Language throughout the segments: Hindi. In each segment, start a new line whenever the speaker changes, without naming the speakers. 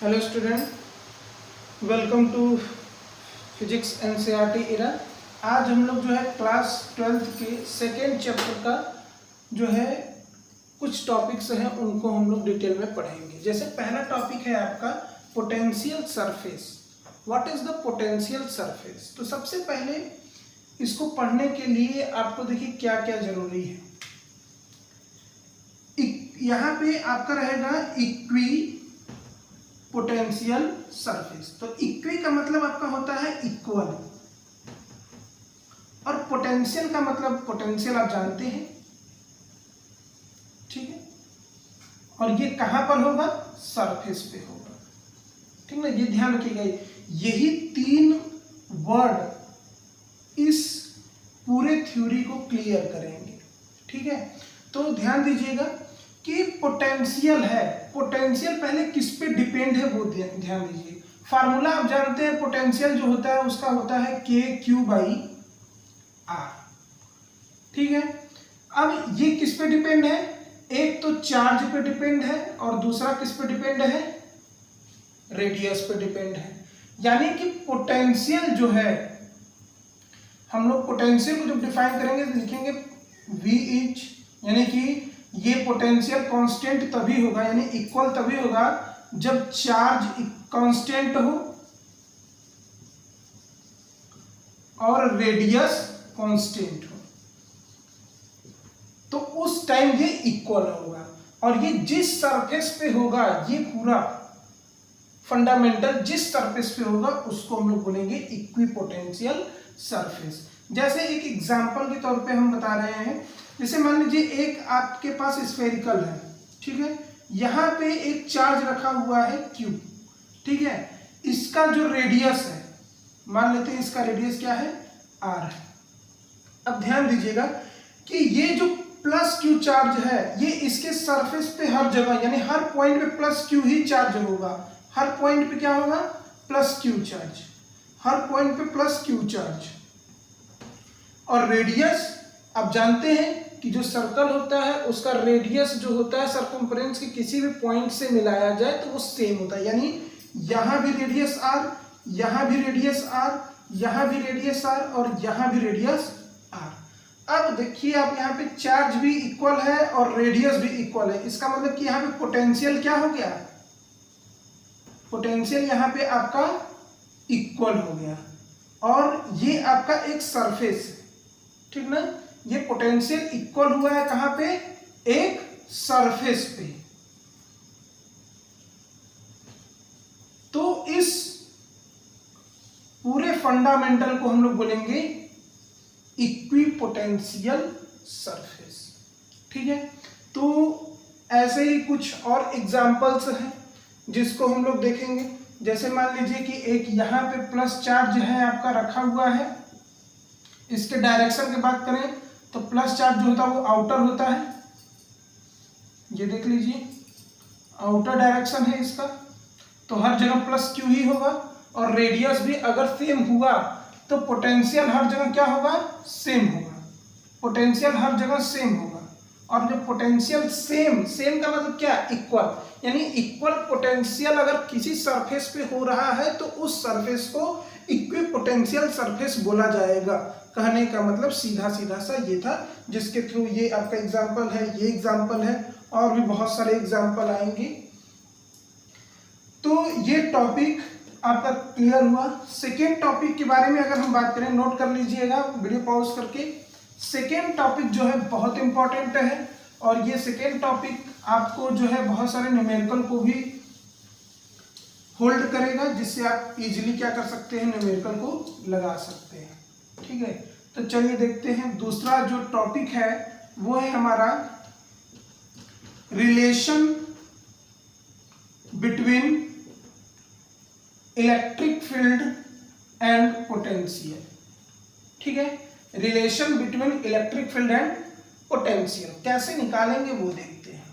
Hello student, welcome to physics NCERT era. आज हम लोग जो है क्लास 12th के सेकेंड चैप्टर का जो है कुछ टॉपिक्स हैं उनको हम लोग डिटेल में पढ़ेंगे। जैसे पहला टॉपिक है आपका potential surface. What is the potential surface? तो सबसे पहले इसको पढ़ने के लिए आपको देखिए क्या क्या जरूरी है। यहाँ पे आपका रहेगा इक्वी पोटेंशियल सरफेस। तो इक्वी का मतलब आपका होता है इक्वल, और पोटेंशियल का मतलब पोटेंशियल आप जानते हैं, ठीक है। और ये कहां पर होगा? सरफेस पे होगा, ठीक ना। ये ध्यान रखिएगा, यही तीन वर्ड इस पूरे थ्योरी को क्लियर करेंगे, ठीक है। तो ध्यान दीजिएगा कि पोटेंशियल है, पोटेंशियल पहले किस पे डिपेंड है वो ध्यान दीजिए। फार्मूला आप जानते हैं, पोटेंशियल जो होता है उसका होता है KQ/R, ठीक है। अब ये किस पे डिपेंड है? एक तो चार्ज पे डिपेंड है और दूसरा किस पे डिपेंड है? रेडियस पे डिपेंड है। यानी कि पोटेंशियल जो है, हम लोग पोटेंशियल को जब डिफाइन करेंगे तो लिखेंगे V इज, यानी कि ये पोटेंशियल कांस्टेंट तभी होगा, यानी इक्वल तभी होगा जब चार्ज कांस्टेंट हो और रेडियस कांस्टेंट हो, तो उस टाइम ये इक्वल होगा। और ये जिस सरफेस पे होगा, ये पूरा फंडामेंटल जिस सरफेस पे होगा उसको हम लोग बोलेंगे इक्विपोटेंशियल सरफेस। जैसे एक एग्जांपल के तौर पे हम बता रहे हैं, जैसे मान लीजिए एक आपके पास स्फेरिकल है, ठीक है। यहाँ पे एक चार्ज रखा हुआ है Q, ठीक है। इसका जो रेडियस है, मान लेते हैं इसका रेडियस क्या है? R है। अब ध्यान दीजिएगा कि ये जो प्लस Q चार्ज है, ये इसके सरफेस पे हर जगह, यानी हर पॉइंट पे प्लस Q ही चार्ज होगा। हर पॉइंट पे क्या होगा? प्लस Q चार्ज, हर पॉइंट पे प्लस Q चार्ज। और रेडियस आप जानते हैं कि जो सर्कल होता है उसका रेडियस जो होता है सर्कम्फ्रेंस के किसी भी पॉइंट से मिलाया जाए तो वो सेम होता है। यानी यहां भी रेडियस R, यहां भी रेडियस R, यहां भी रेडियस R और यहां भी रेडियस R। अब देखिए आप, यहाँ पे चार्ज भी इक्वल है और रेडियस भी इक्वल है। इसका मतलब कि यहाँ पे पोटेंशियल क्या हो गया? पोटेंशियल यहाँ पे आपका इक्वल हो गया, और ये आपका एक सरफेस है, ठीक ना। ये पोटेंशियल इक्वल हुआ है कहां पे? एक सरफेस पे। तो इस पूरे फंडामेंटल को हम लोग बोलेंगे इक्विपोटेंशियल सरफेस, ठीक है। तो ऐसे ही कुछ और एग्जांपल्स हैं जिसको हम लोग देखेंगे। जैसे मान लीजिए कि एक यहां पे प्लस चार्ज है आपका रखा हुआ है, इसके डायरेक्शन की बात करें तो प्लस चार्ज जो होता है वो आउटर होता है, ये देख लीजिए आउटर डायरेक्शन है इसका, तो हर जगह प्लस Q ही होगा। और रेडियस भी अगर सेम हुआ तो पोटेंशियल हर जगह क्या होगा? सेम होगा। पोटेंशियल हर जगह सेम होगा। और जब पोटेंशियल सेम, सेम का मतलब क्या? इक्वल। यानी इक्वल पोटेंशियल अगर किसी सरफेस पे हो रहा है तो उस सरफेस को इक्विपोटेंशियल सरफेस बोला जाएगा। कहने का मतलब सीधा सीधा सा ये था, जिसके थ्रू ये आपका एग्जांपल है, ये एग्जांपल है, और भी बहुत सारे एग्जांपल आएंगे। तो ये टॉपिक आपका क्लियर हुआ। सेकेंड टॉपिक के बारे में अगर हम बात करें, नोट कर लीजिएगा वीडियो पॉज करके। सेकेंड टॉपिक जो है बहुत इंपॉर्टेंट है, और ये सेकेंड टॉपिक आपको जो है बहुत सारे न्यूमेरिकल को भी होल्ड करेगा, जिससे आप इजीली क्या कर सकते हैं? न्यूमेरिकल को लगा सकते हैं, ठीक है। तो चलिए देखते हैं। दूसरा जो टॉपिक है वो है हमारा relation between electric field and potential, ठीक है। Relation between electric field and potential कैसे निकालेंगे वो देखते हैं।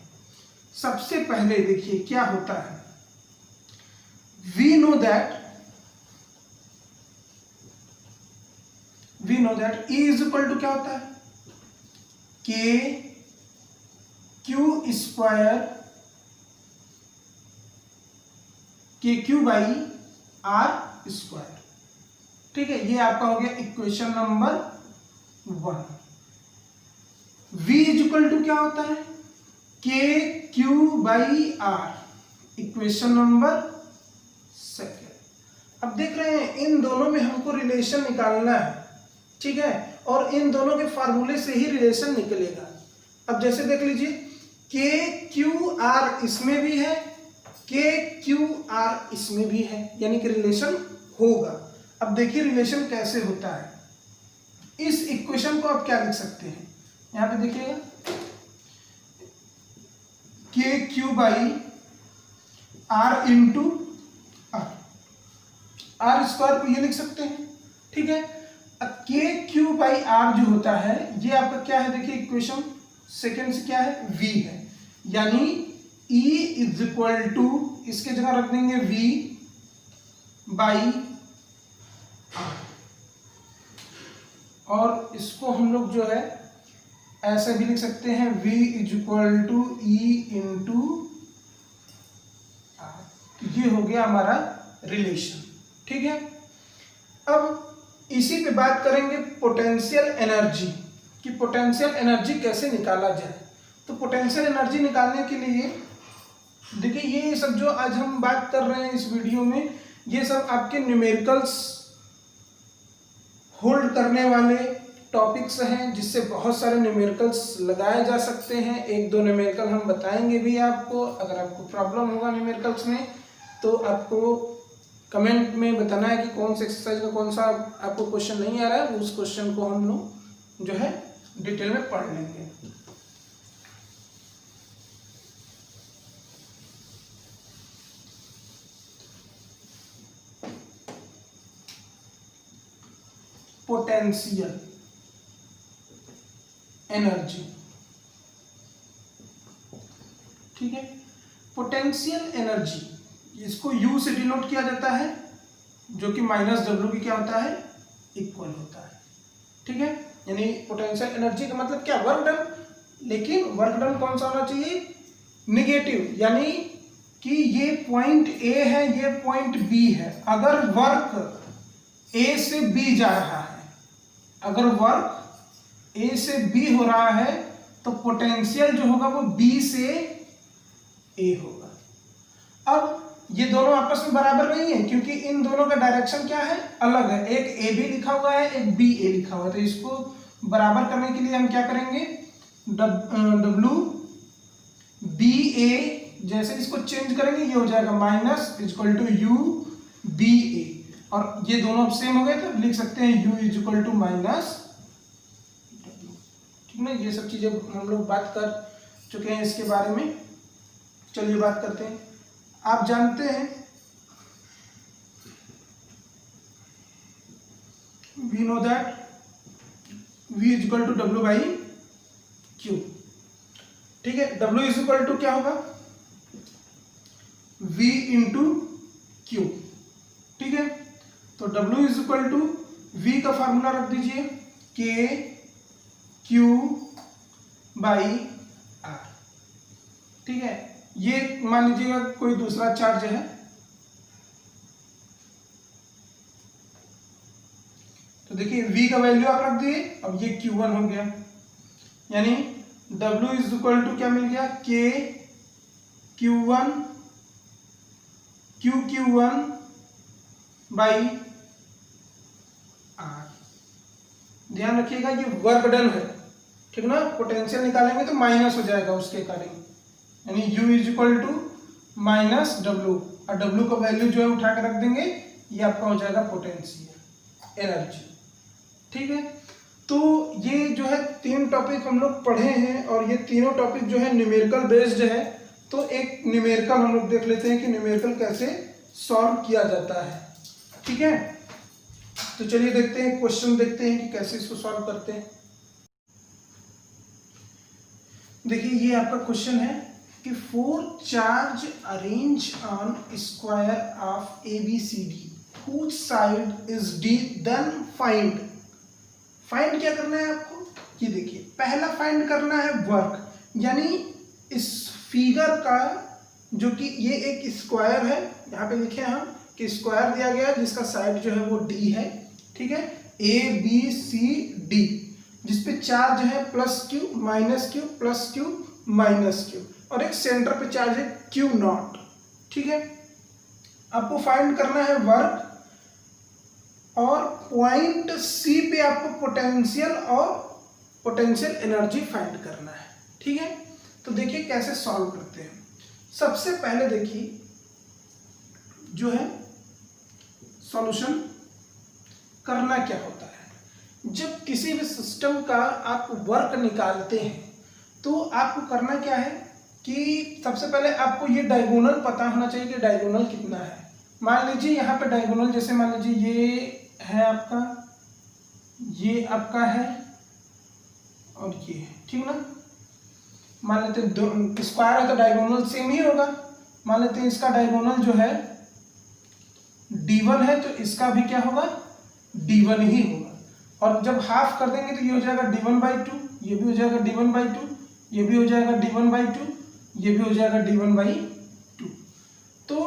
सबसे पहले देखिए क्या होता है। We know that E is equal to क्या होता है? KQ² KQ/R²। ठीक है, ये आपका हो गया equation number 1। V equal to क्या होता है, KQ/R, इक्वेशन नंबर 2। अब देख रहे हैं इन दोनों में हमको रिलेशन निकालना है, ठीक है, और इन दोनों के फार्मूले से ही रिलेशन निकलेगा। अब जैसे देख लीजिए KQR इसमें भी है, KQR इसमें भी है, यानी कि रिलेशन होगा। अब देखिए रिलेशन कैसे होता है। इस इक्वेशन को आप क्या लिख सकते हैं, यहां पे देखिएगा KQ/R इंटू R² को ये लिख सकते हैं, ठीक है। अब KQ/R जो होता है ये आपका क्या है, देखिए इक्वेशन सेकेंड से क्या है, V है, यानी E इज इक्वल टू, इसके जगह रख देंगे V/R, और इसको हम लोग जो है ऐसे भी लिख सकते हैं V is equal to E into R। ये हो गया हमारा रिलेशन, ठीक है। अब इसी पे बात करेंगे पोटेंशियल एनर्जी, कि पोटेंशियल एनर्जी कैसे निकाला जाए। तो पोटेंशियल एनर्जी निकालने के लिए देखिए ये सब जो आज हम बात कर रहे हैं इस वीडियो में, ये सब आपके न्यूमेरिकल्स होल्ड करने वाले टॉपिक्स हैं, जिससे बहुत सारे न्यूमेरिकल्स लगाए जा सकते हैं। एक दो न्यूमेरिकल हम बताएंगे भी आपको। अगर आपको प्रॉब्लम होगा न्यूमेरिकल्स में तो आपको कमेंट में बताना है कि कौन से एक्सरसाइज का कौन सा आपको क्वेश्चन नहीं आ रहा है, उस क्वेश्चन को हम लोग जो है डिटेल में पढ़ लेंगे। पोटेंशियल एनर्जी, ठीक है। पोटेंशियल एनर्जी इसको U से डिनोट किया जाता है, जो कि -W की क्या होता है, इक्वल होता है, ठीक है। यानी पोटेंशियल एनर्जी का मतलब क्या, वर्क डन, लेकिन वर्क डन कौन सा होना चाहिए, निगेटिव, यानी कि ये पॉइंट A है, ये पॉइंट B है। अगर वर्क A से B जा रहा है, अगर वर्क A से B हो रहा है तो पोटेंशियल जो होगा वो B से A होगा। अब ये दोनों आपस में बराबर नहीं है, क्योंकि इन दोनों का डायरेक्शन क्या है, अलग है। एक AB लिखा हुआ है, एक BA लिखा हुआ है। तो इसको बराबर करने के लिए हम क्या करेंगे, WBA, जैसे इसको चेंज करेंगे ये हो जाएगा -=UBA, और ये दोनों सेम हो गए तो लिख सकते हैं U = -W, ठीक है। ये सब चीजें हम लोग बात कर चुके हैं इसके बारे में। चलिए बात करते हैं। आप जानते हैं we know that V = W/Q, ठीक है। W = क्या होगा, V × Q, ठीक है। तो W = V का फार्मूला रख दीजिए KQ/R, ठीक है। ये मान लीजिएगा कोई दूसरा चार्ज है, तो देखिए V का वैल्यू आप रख दिए, अब ये Q1 हो गया, यानी W = क्या मिल गया, KQ1 QQ1/R। ध्यान रखिएगा ये वर्क डन है, ठीक ना। पोटेंशियल निकालेंगे तो माइनस हो जाएगा उसके अकॉर्डिंग, यानी U = -W, और W का वैल्यू जो है उठा के रख देंगे, ये आपका हो जाएगा पोटेंशियल एनर्जी, ठीक है। तो ये जो है 3 टॉपिक हम लोग पढ़े हैं, और ये तीनों टॉपिक जो है न्यूमेरिकल बेस्ड है। तो एक न्यूमेरिकल हम लोग देख लेते हैं कि न्यूमेरिकल कैसे सॉल्व किया जाता है, ठीक है। तो चलिए देखते हैं, क्वेश्चन देखते हैं कि कैसे इसको सॉल्व करते हैं। देखिए ये आपका क्वेश्चन है कि 4 charge arrange on square of ABCD whose side is D, then find क्या करना है आपको, ये देखिए पहला फाइंड करना है वर्क, यानी इस फिगर का जो कि ये एक स्क्वायर है, यहाँ पे लिखे हम कि स्क्वायर दिया गया है जिसका साइड जो है वो डी है, ठीक है, ए बी सी डी, जिसपे चार्ज है plus Q minus Q plus Q minus Q, और एक सेंटर पे चार्ज है क्यू नॉट, ठीक है। आपको फाइंड करना है वर्क, और पॉइंट सी पे आपको पोटेंशियल और पोटेंशियल एनर्जी फाइंड करना है, ठीक है। तो देखिए कैसे सॉल्व करते हैं। सबसे पहले देखिए जो है सॉल्यूशन करना क्या होता है। जब किसी भी सिस्टम का आप वर्क निकालते हैं तो आपको करना क्या है कि सबसे पहले आपको ये डायगोनल पता होना चाहिए कि डायगोनल कितना है। मान लीजिए यहाँ पे डायगोनल, जैसे मान लीजिए ये है आपका, ये आपका है और ये है, ठीक ना। मान लेते हैं दो स्क्वायर है तो डायगोनल सेम ही होगा। मान लेते हैं इसका डायगोनल जो है d1 है तो इसका भी क्या होगा, d1 ही होगा। और जब हाफ कर देंगे तो ये हो जाएगा d1/2, ये भी हो जाएगा d1/2, ये भी हो जाएगा d1/2, ये भी हो जाएगा d1/2। तो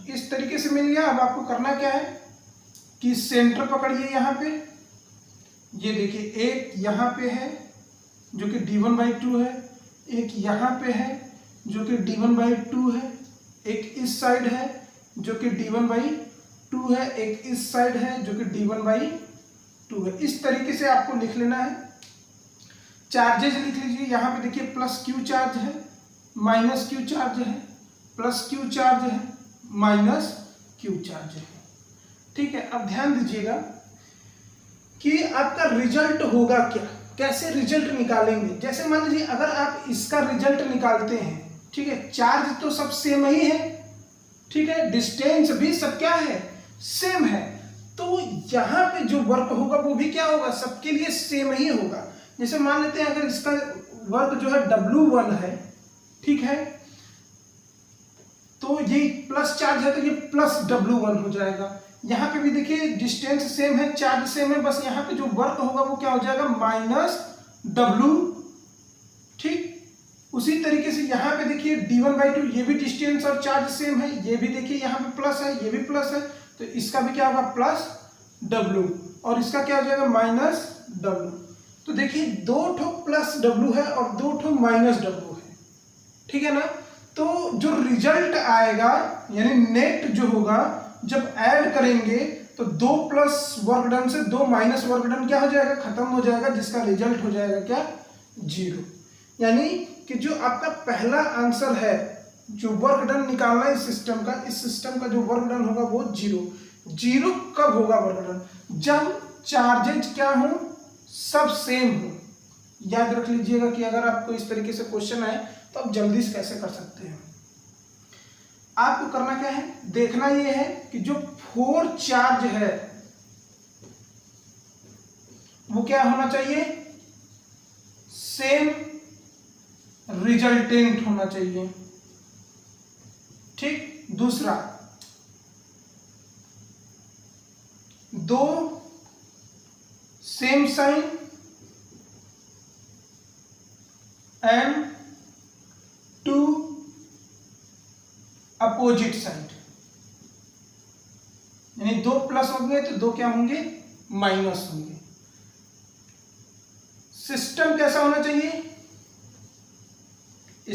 इस तरीके से मिल गया। अब आपको करना क्या है कि सेंटर पकड़िए यहाँ पे, ये देखिए एक यहाँ पे है जो कि d1/2 है, एक यहाँ पे है जो कि d1/2 है, एक इस साइड है जो कि d1/2 है, एक इस साइड है जो कि d1/2 है। इस तरीके से आपको लिख लेना है। चार्जेज लिख लीजिए, यहाँ पे देखिए प्लस क्यू चार्ज है, माइनस क्यू चार्ज है, प्लस क्यू चार्ज है, माइनस क्यू चार्ज है, ठीक है। अब ध्यान दीजिएगा कि आपका रिजल्ट होगा क्या, कैसे रिजल्ट निकालेंगे। जैसे मान लीजिए अगर आप इसका रिजल्ट निकालते हैं, ठीक है, चार्ज तो सब सेम ही है, ठीक है, डिस्टेंस भी सब क्या है, सेम है, तो यहाँ पे जो वर्क होगा वो भी क्या होगा, सबके लिए सेम ही होगा। जैसे मान लेते हैं अगर इसका वर्क जो है W1 है, ठीक है, तो ये प्लस चार्ज है तो ये प्लस W1 हो जाएगा। यहाँ पे भी देखिए डिस्टेंस सेम है, चार्ज सेम है, बस यहाँ पे जो वर्क होगा वो क्या हो जाएगा, माइनस W, ठीक। उसी तरीके से यहाँ पे देखिए d1/2, ये भी डिस्टेंस और चार्ज सेम है, ये भी देखिए यहाँ पे प्लस है, ये भी प्लस है, तो इसका भी क्या होगा, प्लस W, और इसका क्या हो जाएगा, माइनस W। तो देखिए दो ठो प्लस W है और दो ठो माइनस W है, ठीक है ना। तो जो रिजल्ट आएगा यानी नेट जो होगा, जब ऐड करेंगे तो 2 प्लस वर्क डन से 2 माइनस वर्क डन क्या हो जाएगा, खत्म हो जाएगा, जिसका रिजल्ट हो जाएगा क्या, 0। यानी कि जो आपका पहला आंसर है, जो वर्क डन निकालना है इस सिस्टम का जो वर्क डन होगा वो 0 कब होगा वर्क डन, जब चार्जेज क्या हो, सब सेम हो। याद रख लीजिएगा कि अगर आपको इस तरीके से क्वेश्चन आए तो आप जल्दी से कैसे कर सकते हैं। आपको करना क्या है, देखना ये है कि जो 4 चार्ज है वो क्या होना चाहिए, सेम रिजल्टेंट होना चाहिए, ठीक। दूसरा, 2 same sign and 2 opposite side, यानी 2 प्लस होंगे तो 2 क्या होंगे, माइनस होंगे। सिस्टम कैसा होना चाहिए,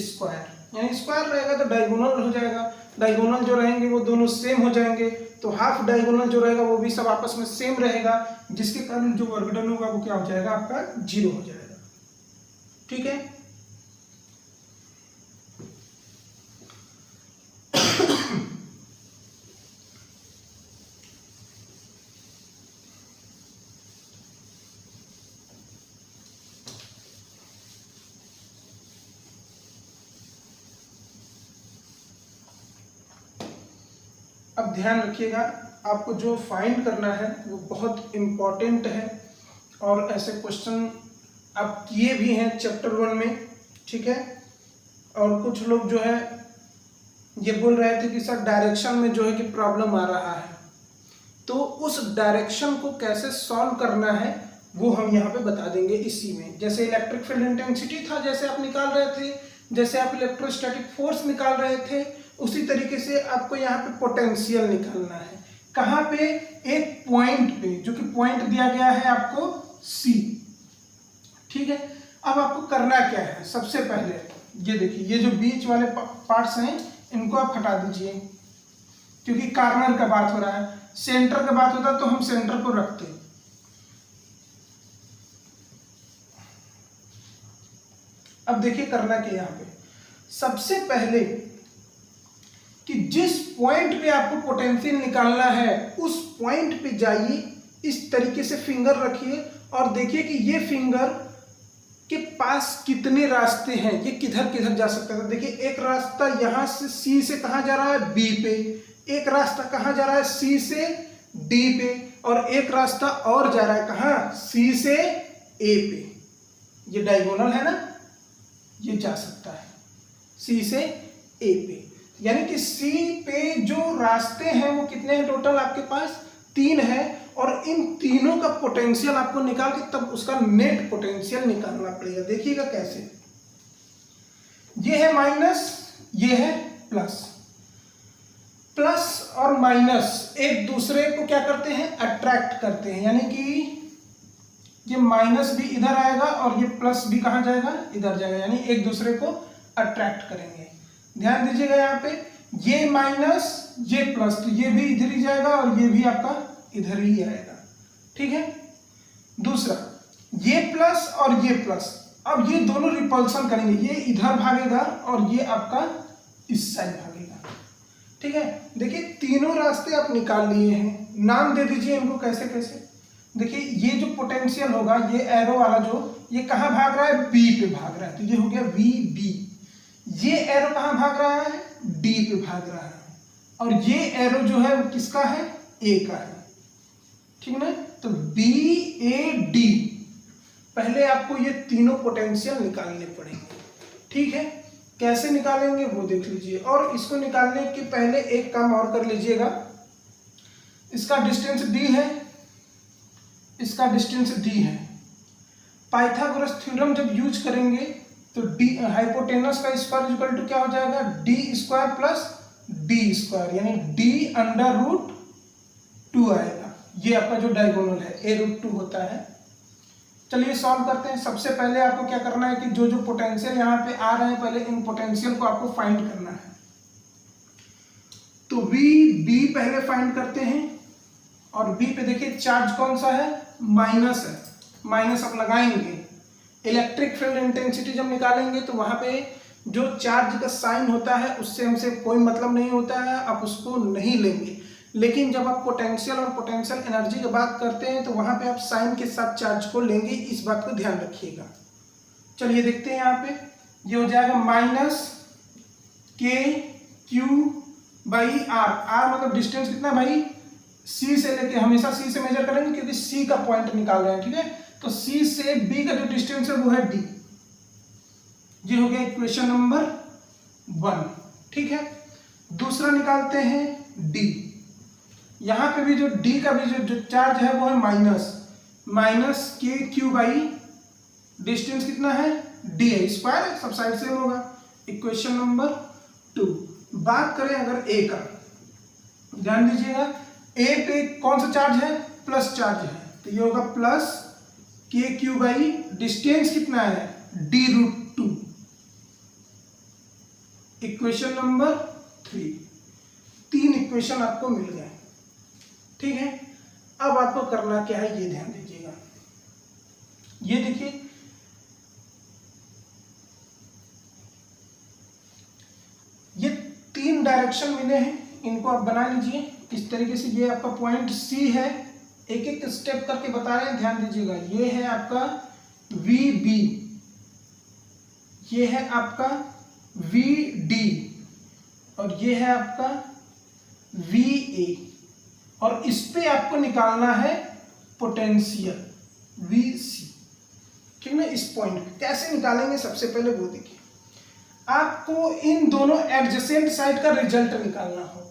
स्क्वायर, यानी स्क्वायर रहेगा तो डायगोनल हो जाएगा, डायगोनल जो रहेंगे वो दोनों सेम हो जाएंगे, तो हाफ डायगोनल जो रहेगा वो भी सब आपस में सेम रहेगा, जिसके कारण जो वर्क डन होगा वो क्या हो जाएगा, आपका 0 हो जाएगा, ठीक है। अब ध्यान रखिएगा, आपको जो फाइंड करना है वो बहुत इम्पॉर्टेंट है, और ऐसे क्वेश्चन आप किए भी हैं चैप्टर 1 में, ठीक है। और कुछ लोग जो है ये बोल रहे थे कि सर डायरेक्शन में जो है कि प्रॉब्लम आ रहा है, तो उस डायरेक्शन को कैसे सॉल्व करना है वो हम यहाँ पे बता देंगे इसी में। जैसे इलेक्ट्रिक फील्ड इंटेंसिटी था, जैसे आप निकाल रहे थे, जैसे आप इलेक्ट्रोस्टैटिक फोर्स निकाल रहे थे, उसी तरीके से आपको यहाँ पे पोटेंशियल निकालना है। कहाँ पे? एक पॉइंट पे, जो कि पॉइंट दिया गया है आपको C। ठीक है, अब आपको करना क्या है? सबसे पहले ये देखिए, ये जो बीच वाले पार्ट्स हैं इनको आप हटा दीजिए, क्योंकि कार्नर का बात हो रहा है। सेंटर का बात होता तो हम सेंटर को रखते। अब देखिए करना क्या यहाँ पे, सबसे पहले कि जिस पॉइंट पे आपको पोटेंशियल निकालना है उस पॉइंट पे जाइए, इस तरीके से फिंगर रखिए और देखिए कि ये फिंगर के पास कितने रास्ते हैं, ये किधर किधर जा सकता है। देखिए एक रास्ता यहाँ से C से कहाँ जा रहा है? B पे। एक रास्ता कहाँ जा रहा है? C से D पे। और एक रास्ता और जा रहा है कहाँ? C से A पे। ये डायगोनल है ना, ये जा सकता है C से A पे। यानी कि C पे जो रास्ते हैं वो कितने हैं टोटल? आपके पास 3 है, और इन तीनों का पोटेंशियल आपको निकाल के तब उसका नेट पोटेंशियल निकालना पड़ेगा। देखिएगा कैसे, ये है माइनस, ये है प्लस। प्लस और माइनस एक दूसरे को क्या करते हैं? अट्रैक्ट करते हैं, यानी कि ये माइनस भी इधर आएगा और ये प्लस भी कहाँ जाएगा? इधर जाएगा, यानी एक दूसरे को अट्रैक्ट करेंगे। ध्यान दीजिएगा यहाँ पे, ये माइनस ये प्लस, तो ये भी इधर ही जाएगा और ये भी आपका इधर ही आएगा। ठीक है, दूसरा ये प्लस और ये प्लस, अब ये दोनों रिपल्सन करेंगे, ये इधर भागेगा और ये आपका इस साइड भागेगा। ठीक है, देखिए तीनों रास्ते आप निकाल लिए हैं, नाम दे दीजिए इनको कैसे कैसे। देखिए ये जो पोटेंशियल होगा, ये एरो वाला जो, ये कहाँ भाग रहा है? बी पे भाग रहा है, तो ये हो गया वी बी। ये एरो कहाँ भाग रहा है? डी पे भाग रहा है, और ये एरो जो है वो किसका है? ए का है। ठीक ना, तो बी ए डी, पहले आपको ये तीनों पोटेंशियल निकालने पड़ेंगे। ठीक है, कैसे निकालेंगे वो देख लीजिए, और इसको निकालने के पहले एक काम और कर लीजिएगा। इसका डिस्टेंस डी है, इसका डिस्टेंस डी है। पाइथागोरस थ्योरम जब यूज करेंगे तो डी हाइपोटेनस का स्क्वायर इक्वल टू क्या हो जाएगा? D square plus D square, यानी डी अंडर रूट 2 आएगा। ये आपका जो डायगोनल है ए रूट 2 होता है। चलिए सॉल्व करते हैं। सबसे पहले आपको क्या करना है कि जो जो पोटेंशियल यहाँ पे आ रहे हैं, पहले इन पोटेंशियल को आपको फाइंड करना है। तो वी बी पहले फाइंड करते हैं, और बी पे देखिए चार्ज कौन सा है? माइनस है, माइनस आप लगाएंगे। इलेक्ट्रिक फील्ड इंटेंसिटी जब निकालेंगे तो वहां पे जो चार्ज का साइन होता है उससे हमसे कोई मतलब नहीं होता है, आप उसको नहीं लेंगे। लेकिन जब आप पोटेंशियल और पोटेंशियल एनर्जी की बात करते हैं तो वहां पे आप साइन के साथ चार्ज को लेंगे, इस बात को ध्यान रखिएगा। चलिए देखते हैं यहाँ पे, ये हो जाएगा माइनस के क्यू बाई आर। आर मतलब डिस्टेंस कितना भाई? सी से लेके, हमेशा सी से मेजर करेंगे क्योंकि सी का पॉइंट निकाल रहे हैं। ठीक है, तो सी से बी का जो डिस्टेंस है वो है डी। ये हो गया इक्वेशन नंबर 1। ठीक है, दूसरा निकालते हैं डी। यहां पे भी जो डी का भी जो चार्ज है वो है माइनस के क्यू बाई डिस्टेंस कितना है? डी है, स्क्वायर सब साइड सेम होगा। Equation number 2। बात करें अगर ए का, ध्यान दीजिएगा, ए पे कौन सा चार्ज है? प्लस चार्ज है, तो ये होगा प्लस के क्यू बाई डिस्टेंस कितना है? D root 2। Equation number 3। 3 equation आपको मिल गए। ठीक है, अब आपको करना क्या है ये ध्यान दीजिएगा। ये देखिए, ये 3 डायरेक्शन मिले हैं, इनको आप बना लीजिए इस तरीके से। ये आपका पॉइंट सी है, एक एक स्टेप करके बता रहे हैं, ध्यान दीजिएगा। ये है आपका वी बी, ये है आपका वी डी, और ये है आपका वी ए, और इस पे आपको निकालना है पोटेंशियल वी सी। ठीक ना, इस पॉइंट कैसे निकालेंगे सबसे पहले वो देखिए। आपको इन दोनों एडजेसेंट साइड का रिजल्ट निकालना होगा,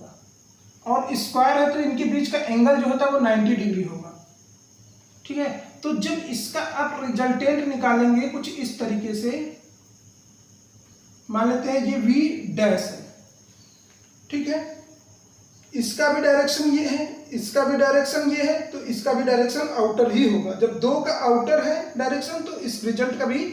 और स्क्वायर है तो इनके बीच का एंगल जो होता है वो 90 डिग्री होगा। ठीक है, तो जब इसका आप रिजल्टेंट निकालेंगे कुछ इस तरीके से, मान लेते हैं ये वी डैश है, ठीक है, इसका भी डायरेक्शन ये है, इसका भी डायरेक्शन ये है, तो इसका भी डायरेक्शन आउटर ही होगा। जब दो का आउटर है डायरेक्शन तो इस रिजल्ट का भी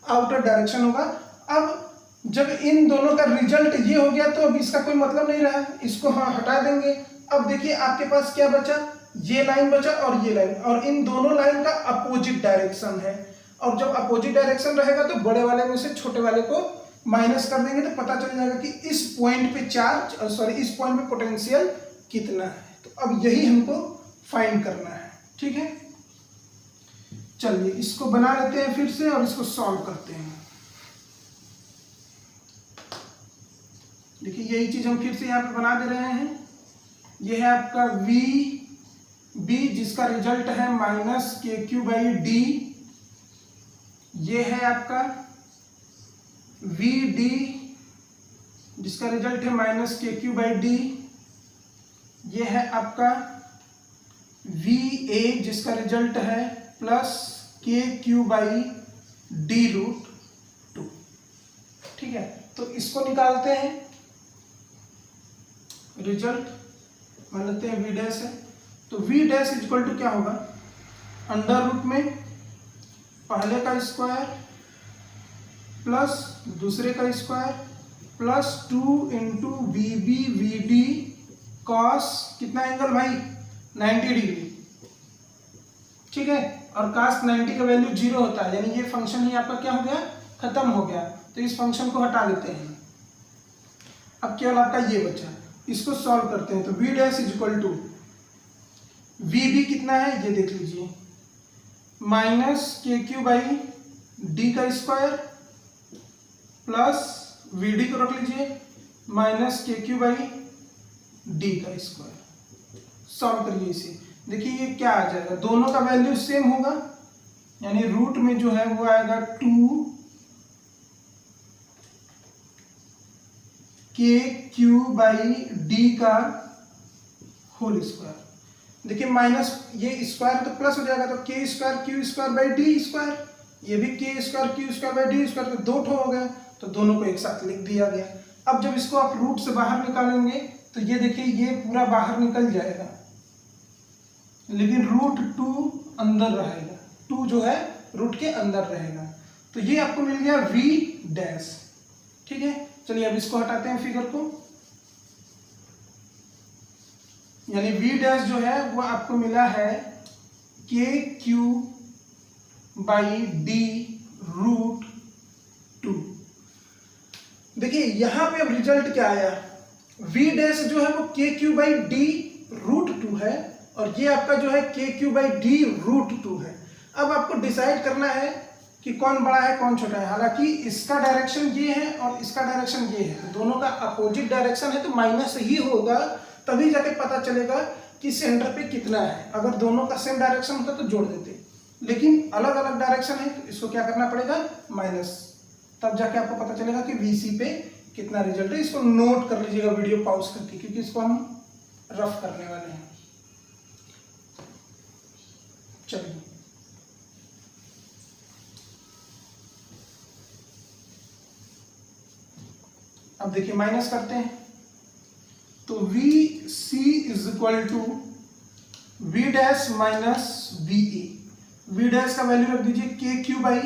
आउटर डायरेक्शन होगा। अब जब इन दोनों का रिजल्ट ये हो गया तो अब इसका कोई मतलब नहीं रहा, इसको हाँ हटा देंगे। अब देखिए आपके पास क्या बचा, ये लाइन बचा और ये लाइन, और इन दोनों लाइन का अपोजिट डायरेक्शन है। और जब अपोजिट डायरेक्शन रहेगा तो बड़े वाले में से छोटे वाले को माइनस कर देंगे तो पता चल जाएगा कि इस पॉइंट पे चार्ज इस पॉइंट पे पोटेंशियल कितना है। तो अब यही हमको फाइंड करना है। ठीक है, चलिए इसको बना लेते हैं फिर से और इसको सॉल्व करते हैं। देखिए यही चीज हम फिर से यहाँ पे बना दे रहे हैं। ये है आपका वी बी जिसका रिजल्ट है माइनस के क्यू बाई डी। ये है आपका वी डी जिसका रिजल्ट है माइनस के क्यू बाई डी। ये है आपका वी ए जिसका रिजल्ट है प्लस के क्यू बाई डी रूट 2। ठीक है, तो इसको निकालते हैं। रिजल्ट मान लेते हैं वी डैश है, तो वी डैश इक्वल टू क्या होगा, अंडर रूट में पहले का स्क्वायर प्लस दूसरे का square plus 2 into V B V D cos कितना एंगल भाई 90 डिग्री। ठीक है, और cos 90 का वैल्यू 0 होता है, यानी ये फंक्शन ही आपका क्या हो गया, खत्म हो गया। तो इस फंक्शन को हटा देते हैं। अब केवल आपका ये बचा, इसको सॉल्व करते हैं। तो V dash is equal to V B कितना है ये देख लीजिए, माइनस के क्यू बाई डी का स्क्वायर प्लस वी डी को रख लीजिए माइनस के क्यू बाई डी का स्क्वायर। सॉल्व करिए इसे, देखिए ये क्या आ जाएगा, दोनों का वैल्यू सेम होगा, यानी रूट में जो है वो आएगा 2 के क्यू बाई डी का होल स्क्वायर। देखिए माइनस ये स्क्वायर तो प्लस हो जाएगा, तो के square Q square by D square, ये भी के square Q square by D square, तो 2 ठो हो गया, तो दोनों को एक साथ लिख दिया गया। अब जब इसको आप रूट से बाहर निकालेंगे तो ये देखिए ये पूरा बाहर निकल जाएगा, लेकिन रूट 2 अंदर रहेगा, 2 जो है रूट के अंदर रहेगा। तो ये आपको मिल गया वी डैश। ठीक है, चलिए अब इसको हटाते हैं फिगर को, यानी वी डैश जो है वो आपको मिला है के क्यू बाई डी रूट 2। देखिए यहां पे अब रिजल्ट क्या आया, वी डैश जो है वो के क्यू बाई डी रूट 2 है और ये आपका जो है के क्यू बाई डी रूट 2 है। अब आपको डिसाइड करना है कि कौन बड़ा है कौन छोटा है। हालांकि इसका डायरेक्शन ये है और इसका डायरेक्शन ये है, दोनों का अपोजिट डायरेक्शन है तो माइनस ही होगा, तभी जाके पता चलेगा कि सेंटर पे कितना है। अगर दोनों का सेम डायरेक्शन होता तो जोड़ देते, लेकिन अलग अलग डायरेक्शन है तो इसको क्या करना पड़ेगा माइनस, तब जाके आपको पता चलेगा कि VC पे कितना रिजल्ट है। इसको नोट कर लीजिएगा वीडियो पॉज करके, क्योंकि इसको हम रफ करने वाले हैं। चलिए अब देखिए माइनस करते हैं, तो VC is equal to V dash minus VE। V dash का वैल्यू रख दीजिए K Q by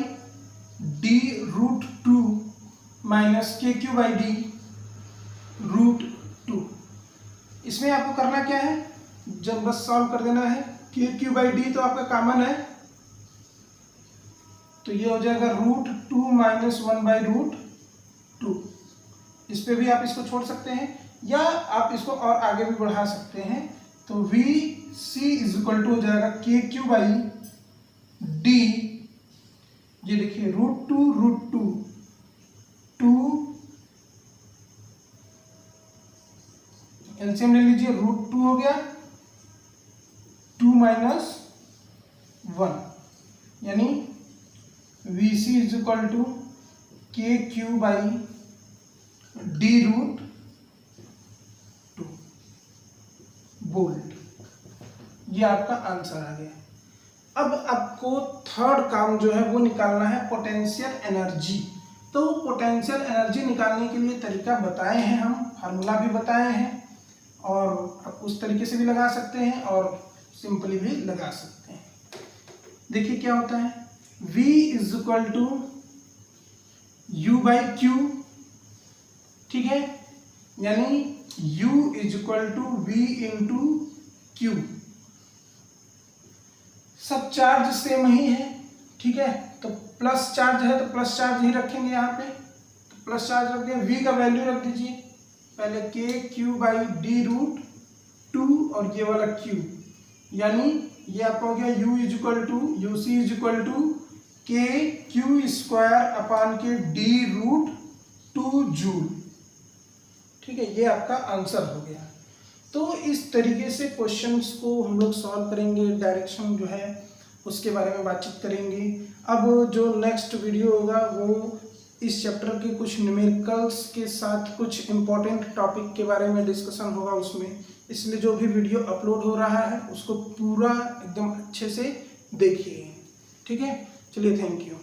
D root 2 minus के क्यू बाई डी रूट 2। इसमें आपको करना क्या है, जब बस सॉल्व कर देना है। के क्यू बाई डी तो आपका कॉमन है, तो ये हो जाएगा रूट 2 माइनस 1 बाई रूट 2। इस पे भी आप इसको छोड़ सकते हैं या आप इसको और आगे भी बढ़ा सकते हैं। तो V C is equal to हो जाएगा के क्यू बाई डी, ये देखिए रूट 2 एलसीएम ले लीजिए, रूट 2 हो गया 2 माइनस 1, यानी V C is equal to K Q by D root 2 volt. ये आपका आंसर आ गया। अब आपको थर्ड काम जो है वो निकालना है पोटेंशियल एनर्जी। तो पोटेंशियल एनर्जी निकालने के लिए तरीका बताए हैं हम फार्मूला भी बताए हैं, और आप उस तरीके से भी लगा सकते हैं और सिंपली भी लगा सकते हैं। देखिए क्या होता है, V is equal to U by Q, ठीक है, यानी U is equal to V into Q। सब चार्ज सेम ही है, ठीक है, तो प्लस चार्ज है तो प्लस चार्ज ही रखेंगे यहाँ पे, तो प्लस चार्ज रख दिया। V का वैल्यू रख दीजिए पहले KQ बाई डी रूट 2 और ये वाला Q, यानी ये आपका हो गया U is equal to UC is equal to KQ square upon K D root 2 joule, ठीक है, ये आपका आंसर हो गया। तो इस तरीके से क्वेश्चंस को हम लोग सॉल्व करेंगे, डायरेक्शन जो है उसके बारे में बातचीत करेंगे। अब जो नेक्स्ट वीडियो होगा वो इस चैप्टर के कुछ न्यूमेरिकल्स के साथ कुछ इम्पोर्टेंट टॉपिक के बारे में डिस्कशन होगा उसमें, इसलिए जो भी वीडियो अपलोड हो रहा है उसको पूरा एकदम अच्छे से देखिए, ठीक है। चलिए, थैंक यू।